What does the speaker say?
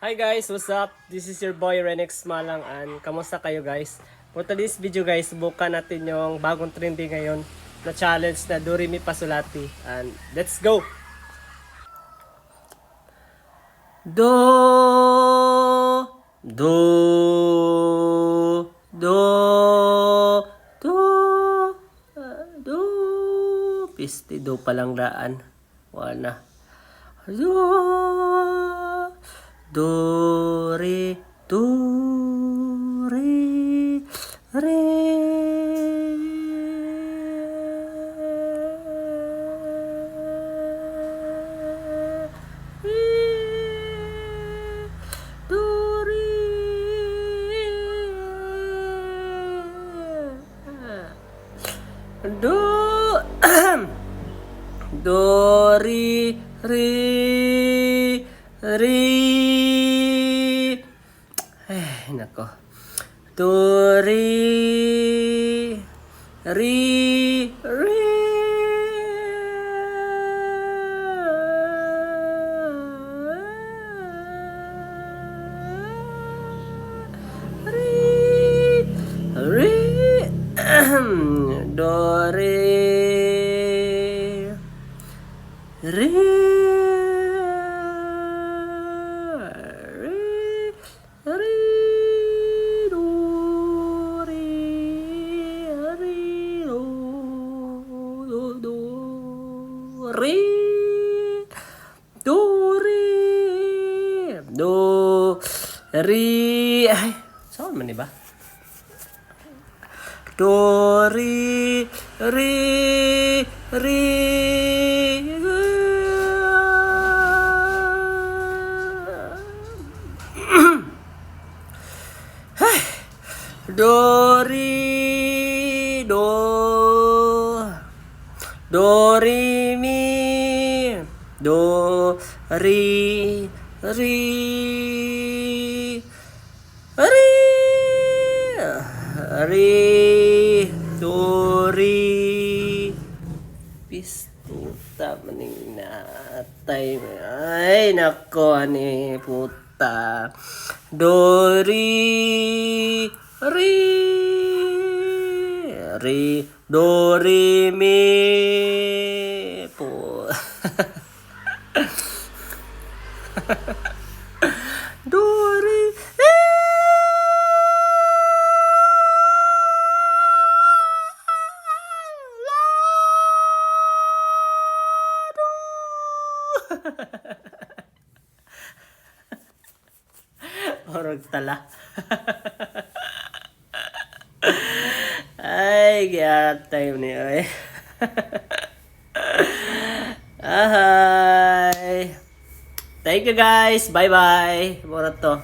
Hi guys, what's up? This is your boy Renex Malang and kamusta kayo guys? For today's video guys, subukan natin yung bagong trending ngayon na challenge na Do Re Mi Pasulati and let's go! Do Do Do Do Do Piste do palang daan. Wala. Do Do re do re re do re do do re re re nako. Do re re re re do re re re do re do re ay saan man ba do re re re do re do re mi do re re re re do re pistuta maning natay ay nako ani puta do re re re do re mi po do re la do orog tala. Ay, gatay ni oy. Ay. Thank you guys. Bye-bye. Mura to.